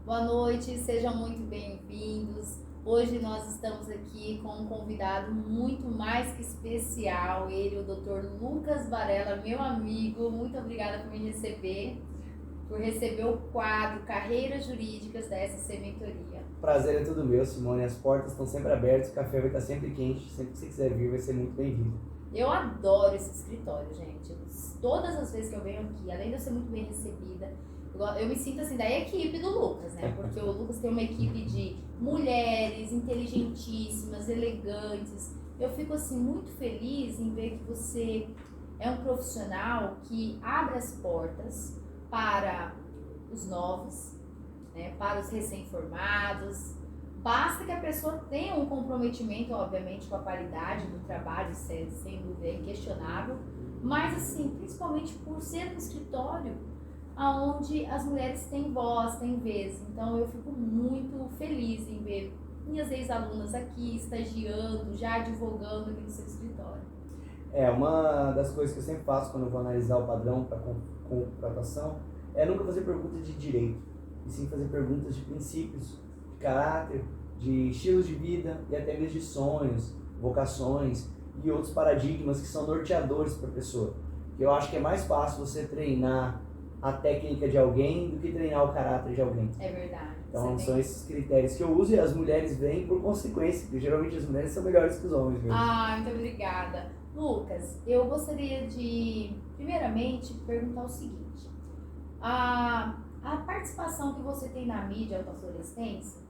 Boa noite, sejam muito bem-vindos. Hoje nós estamos aqui com um convidado muito mais que especial, ele, o Dr. Lucas Varela, meu amigo. Muito obrigada por me receber, por receber o quadro Carreiras Jurídicas da SC Mentoria. Prazer é todo meu, Simone. As portas estão sempre abertas, o café vai estar sempre quente. Sempre que você quiser vir, vai ser muito bem-vindo. Eu adoro esse escritório, gente. Todas as vezes que eu venho aqui, além de eu ser muito bem recebida, eu me sinto assim da equipe do Lucas, né? Porque o Lucas tem uma equipe de mulheres inteligentíssimas, elegantes. Eu fico assim muito feliz em ver que você é um profissional que abre as portas para os novos, né? Para os recém-formados. Basta que a pessoa tenha um comprometimento, obviamente, com a qualidade do trabalho, sem dúvida, é inquestionável, mas assim, principalmente por ser um escritório onde as mulheres têm voz, têm vez. Então eu fico muito feliz em ver minhas ex-alunas aqui, estagiando, já advogando aqui no seu escritório. Uma das coisas que eu sempre faço quando eu vou analisar o padrão para contratação é nunca fazer perguntas de direito, e sim fazer perguntas de princípios, de caráter, de estilos de vida e até mesmo de sonhos, vocações e outros paradigmas que são norteadores para a pessoa. Eu acho que é mais fácil você treinar a técnica de alguém do que treinar o caráter de alguém. É verdade. Então são esses critérios que eu uso e as mulheres vêm por consequência, porque geralmente as mulheres são melhores que os homens mesmo. Muito obrigada. Lucas, eu gostaria de, primeiramente, perguntar o seguinte. A participação que você tem na mídia autoafluorescência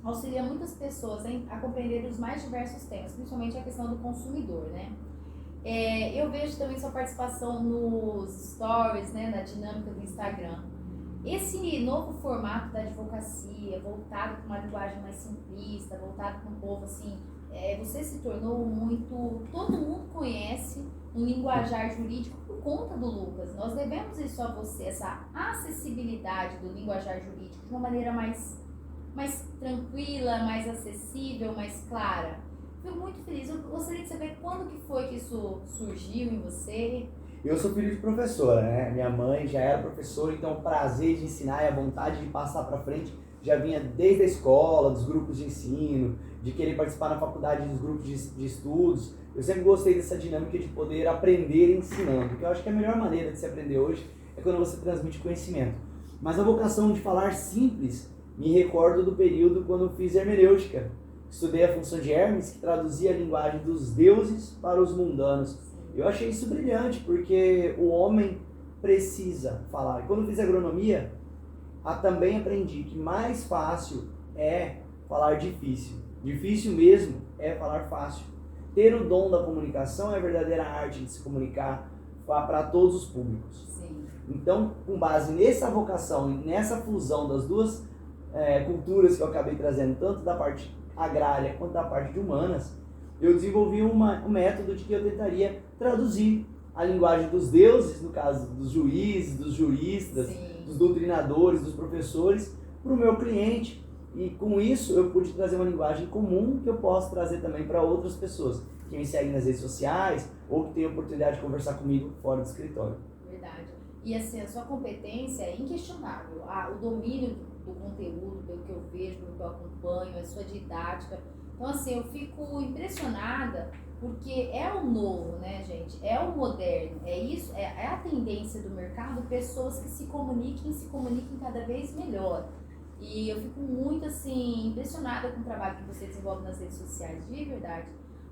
auxilia muitas pessoas a compreender os mais diversos temas, principalmente a questão do consumidor, né? Eu vejo também sua participação nos stories, né, na dinâmica do Instagram. Esse novo formato da advocacia, voltado com uma linguagem mais simplista, voltado para um povo assim, você se tornou muito... Todo mundo conhece um linguajar jurídico por conta do Lucas. Nós devemos isso a você, essa acessibilidade do linguajar jurídico de uma maneira mais tranquila, mais acessível, mais clara. Fico muito feliz. Eu gostaria de saber quando que foi que isso surgiu em você. Eu sou filho de professora, né? Minha mãe já era professora, então o prazer de ensinar e a vontade de passar para frente já vinha desde a escola, dos grupos de ensino, de querer participar na faculdade dos grupos de estudos. Eu sempre gostei dessa dinâmica de poder aprender ensinando, porque eu acho que a melhor maneira de se aprender hoje é quando você transmite conhecimento. Mas a vocação de falar simples, me recordo do período quando eu fiz hermenêutica. Estudei a função de Hermes, que traduzia a linguagem dos deuses para os mundanos. Eu achei isso brilhante, porque o homem precisa falar. E quando eu fiz agronomia, também aprendi que mais fácil é falar difícil. Difícil mesmo é falar fácil. Ter o dom da comunicação é a verdadeira arte de se comunicar para todos os públicos. Sim. Então, com base nessa vocação e nessa fusão das duas culturas que eu acabei trazendo, tanto da parte agrária quanto da parte de humanas, eu desenvolvi um método de que eu tentaria traduzir a linguagem dos deuses, no caso dos juízes, dos juristas, Sim, dos doutrinadores, dos professores, para o meu cliente. E com isso eu pude trazer uma linguagem comum que eu posso trazer também para outras pessoas que me seguem nas redes sociais ou que têm a oportunidade de conversar comigo fora do escritório. verdade. E assim, a sua competência é inquestionável. O domínio do conteúdo, pelo que eu vejo, pelo que eu acompanho, a sua didática. Então, assim, eu fico impressionada porque é o novo, né, gente? É o moderno. É isso, é a tendência do mercado, pessoas que se comuniquem cada vez melhor. E eu fico muito, assim, impressionada com o trabalho que você desenvolve nas redes sociais, de verdade.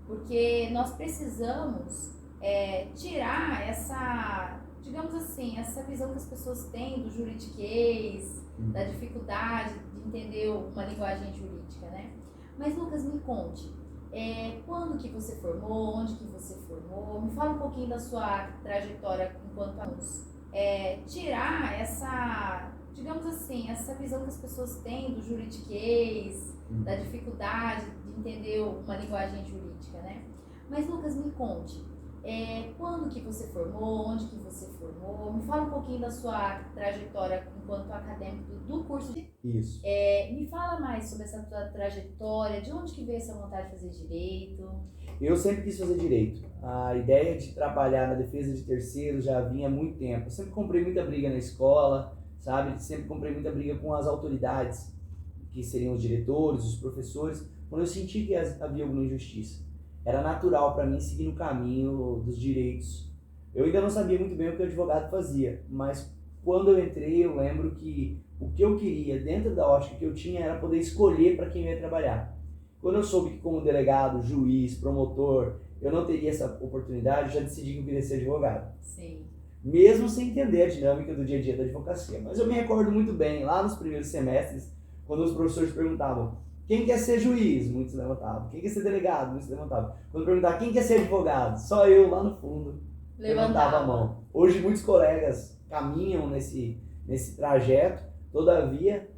Porque nós precisamos tirar essa, digamos assim, essa visão que as pessoas têm do juridiquês, da dificuldade de entender uma linguagem jurídica, né? Mas, Lucas, me conte, quando que você formou, onde que você formou? Me fala um pouquinho da sua trajetória enquanto aluno. Tirar essa, digamos assim, essa visão que as pessoas têm do juridiquês, da dificuldade de entender uma linguagem jurídica, né? Mas, Lucas, me conte, quando que você formou, onde que você formou? Me fala um pouquinho da sua trajetória enquanto acadêmico do curso de... Isso. Me fala mais sobre essa tua trajetória, de onde que veio essa vontade de fazer direito? Eu sempre quis fazer direito. A ideia de trabalhar na defesa de terceiros já vinha há muito tempo. Eu sempre comprei muita briga na escola, sabe? Sempre comprei muita briga com as autoridades, que seriam os diretores, os professores, quando eu senti que havia alguma injustiça. Era natural para mim seguir no caminho dos direitos. Eu ainda não sabia muito bem o que o advogado fazia, mas quando eu entrei, eu lembro que o que eu queria, dentro da ótica que eu tinha, era poder escolher para quem eu ia trabalhar. Quando eu soube que como delegado, juiz, promotor, eu não teria essa oportunidade, já decidi que eu queria ser advogado. Sim. Mesmo sem entender a dinâmica do dia a dia da advocacia. Mas eu me recordo muito bem, lá nos primeiros semestres, quando os professores perguntavam quem quer ser juiz? Muitos levantavam. Quem quer ser delegado? Muitos levantavam. Quando perguntavam quem quer ser advogado? Só eu, lá no fundo, levantava a mão. Hoje muitos colegas caminham nesse trajeto, todavia,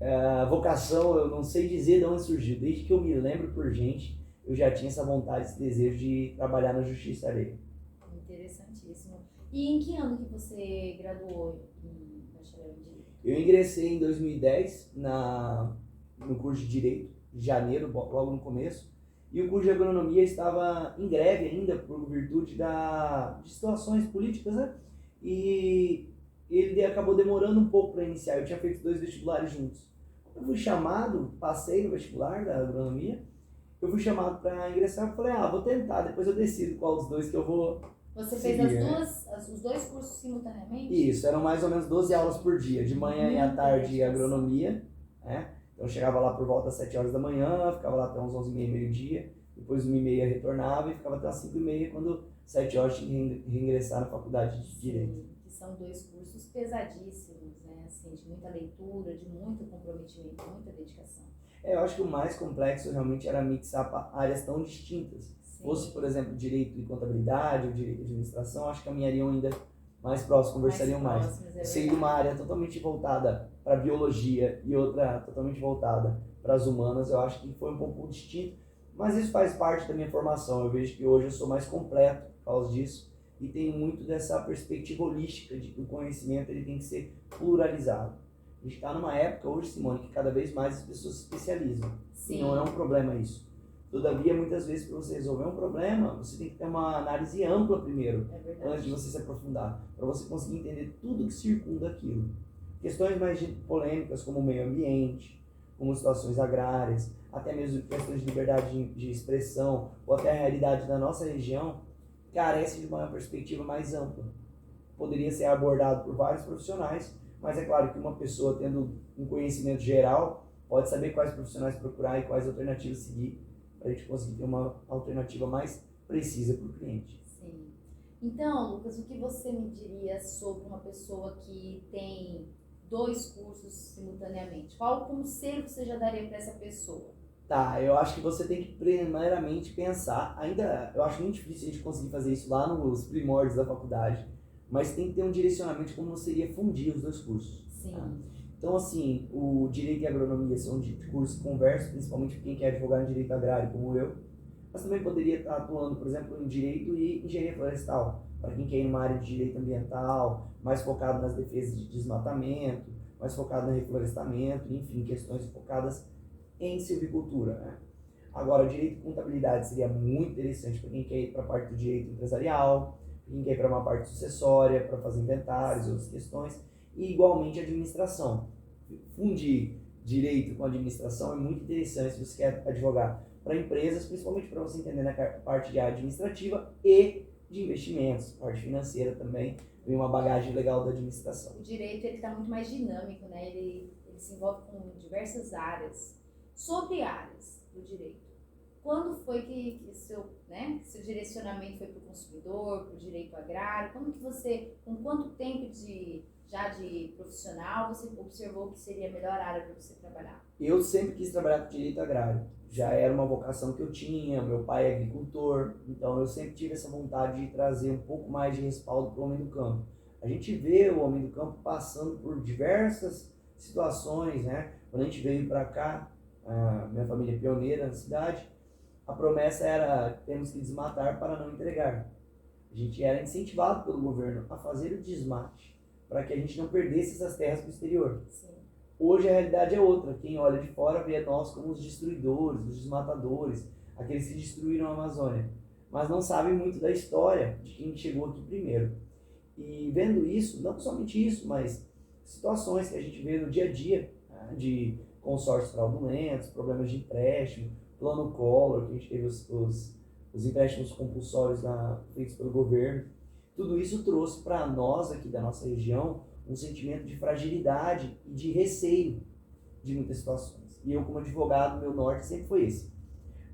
a vocação, eu não sei dizer de onde surgiu. Desde que eu me lembro por gente, eu já tinha essa vontade, esse desejo de trabalhar na justiça alheia. Interessantíssimo. E em que ano que você graduou em bacharel em Direito? Eu ingressei em 2010 no curso de Direito, de janeiro, logo no começo, e o curso de Agronomia estava em greve ainda por virtude de situações políticas, né? E ele acabou demorando um pouco para iniciar. Eu tinha feito 2 vestibulares juntos. Eu fui chamado, passei no vestibular da Agronomia, eu fui chamado para ingressar, eu falei, vou tentar, depois eu decido qual dos dois que eu vou. Você seguir, fez os dois cursos simultaneamente? Isso, eram mais ou menos 12 aulas por dia, de manhã e à tarde Agronomia, né? Então eu chegava lá por volta das 7 horas da manhã, ficava lá até uns 11h30, meio-dia, depois 1h30 retornava e ficava até as 5h30, quando 7 horas tinha que reingressar na faculdade de Direito. Sim, que são 2 cursos pesadíssimos, né? Assim, de muita leitura, de muito comprometimento, muita dedicação. Eu acho que o mais complexo realmente era mixar áreas tão distintas. Sim. Fosse, por exemplo, direito e contabilidade ou direito e administração, acho que caminhariam ainda mais próximos, conversariam mais. Sendo uma área totalmente voltada para biologia e outra totalmente voltada para as humanas, eu acho que foi um pouco distinto, mas isso faz parte da minha formação. Eu vejo que hoje eu sou mais completo por causa disso e tenho muito dessa perspectiva holística de que o conhecimento ele tem que ser pluralizado. A gente está numa época hoje, Simone, que cada vez mais as pessoas se especializam. Sim. E não é um problema isso. Todavia, muitas vezes, para você resolver um problema, você tem que ter uma análise ampla primeiro, antes de você se aprofundar, para você conseguir entender tudo que circunda aquilo. Questões mais polêmicas, como o meio ambiente, como situações agrárias, até mesmo questões de liberdade de expressão, ou até a realidade da nossa região, carece de uma perspectiva mais ampla. Poderia ser abordado por vários profissionais, mas é claro que uma pessoa tendo um conhecimento geral pode saber quais profissionais procurar e quais alternativas seguir para a gente conseguir ter uma alternativa mais precisa para o cliente. Sim. Então, Lucas, o que você me diria sobre uma pessoa que tem 2 cursos simultaneamente? Qual conselho você já daria para essa pessoa? Tá, eu acho que você tem que primeiramente pensar, eu acho muito difícil a gente conseguir fazer isso lá nos primórdios da faculdade, mas tem que ter um direcionamento de como você iria fundir os 2 cursos. Sim. Tá? Então, assim, o Direito e a Agronomia são de cursos que conversam, principalmente quem quer advogar em Direito Agrário, como eu, mas também poderia estar atuando, por exemplo, em Direito e Engenharia Florestal, para quem quer ir numa área de Direito Ambiental, mais focado nas defesas de desmatamento, mais focado no reflorestamento, enfim, questões focadas em silvicultura, né? Agora, o Direito e Contabilidade seria muito interessante para quem quer ir para a parte do Direito Empresarial, para quem quer ir para uma parte sucessória, para fazer inventários, outras questões, e igualmente administração. Fundir direito com administração é muito interessante se você quer advogar para empresas, principalmente para você entender na parte de administrativa e de investimentos, parte financeira também, vem uma bagagem legal da administração. O direito está muito mais dinâmico, né? Ele se envolve com diversas áreas. Sobre áreas do direito, quando foi que seu direcionamento foi para o consumidor, para o direito agrário? Com quanto tempo de profissional, você observou que seria a melhor área para você trabalhar? Eu sempre quis trabalhar com direito agrário. Já era uma vocação que eu tinha, meu pai é agricultor, então eu sempre tive essa vontade de trazer um pouco mais de respaldo para o homem do campo. A gente vê o homem do campo passando por diversas situações, né? Quando a gente veio para cá, minha família é pioneira na cidade, a promessa era: temos que desmatar para não entregar. A gente era incentivado pelo governo a fazer o desmate, para que a gente não perdesse essas terras para o exterior. Sim. Hoje a realidade é outra. Quem olha de fora vê nós como os destruidores, os desmatadores, aqueles que destruíram a Amazônia, mas não sabem muito da história de quem chegou aqui primeiro. E vendo isso, não somente isso, mas situações que a gente vê no dia a dia, né, de consórcios fraudulentos, problemas de empréstimo, plano Collor, que a gente teve os empréstimos compulsórios feitos pelo governo. Tudo isso trouxe para nós aqui da nossa região um sentimento de fragilidade e de receio de muitas situações. E eu, como advogado, meu norte sempre foi esse.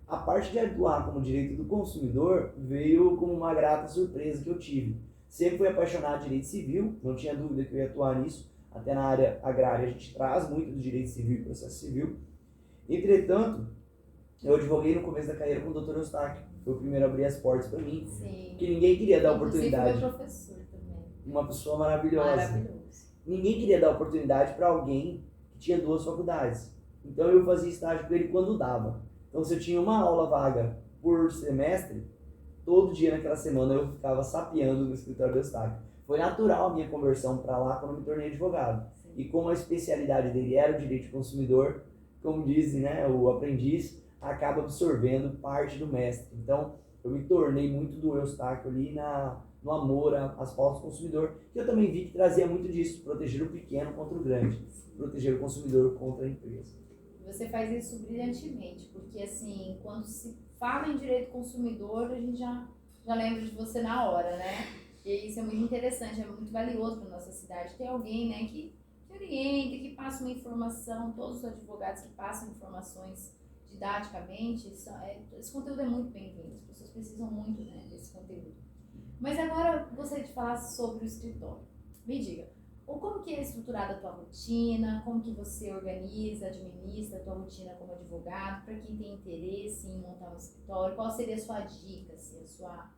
A parte de atuar como direito do consumidor veio como uma grata surpresa que eu tive. Sempre fui apaixonado de direito civil, não tinha dúvida que eu ia atuar nisso. Até na área agrária a gente traz muito do direito civil e processo civil. Entretanto, eu advoguei no começo da carreira com o Dr. Eustáquio. Foi o primeiro a abrir as portas para mim. Sim. Que ninguém queria dar Inclusive, oportunidade. foi meu professor também. Uma pessoa maravilhosa. Maravilhoso. Ninguém queria dar oportunidade para alguém que tinha 2 faculdades. Então eu fazia estágio com ele quando dava. Então se eu tinha uma aula vaga por semestre, todo dia naquela semana eu ficava sapeando no escritório do Eustáquio. Foi natural a minha conversão para lá quando eu me tornei advogado. Sim. E como a especialidade dele era o direito de consumidor, como dizem, né, o aprendiz acaba absorvendo parte do mestre. Então eu me tornei muito do Eustáquio ali no amor às pautas do consumidor, que eu também vi que trazia muito disso, proteger o pequeno contra o grande, proteger o consumidor contra a empresa. Você faz isso brilhantemente, porque assim, quando se fala em direito consumidor, a gente já lembra de você na hora, né? E isso é muito interessante, é muito valioso para nossa cidade. Ter alguém, né, que orienta, que passa uma informação, todos os advogados que passam informações didaticamente, esse conteúdo é muito bem-vindo, as pessoas precisam muito, né, desse conteúdo. Mas agora eu gostaria de falar sobre o escritório. Me diga, como que é estruturada a tua rotina, como que você organiza, administra a tua rotina como advogado, para quem tem interesse em montar um escritório, qual seria a sua dica, assim, a sua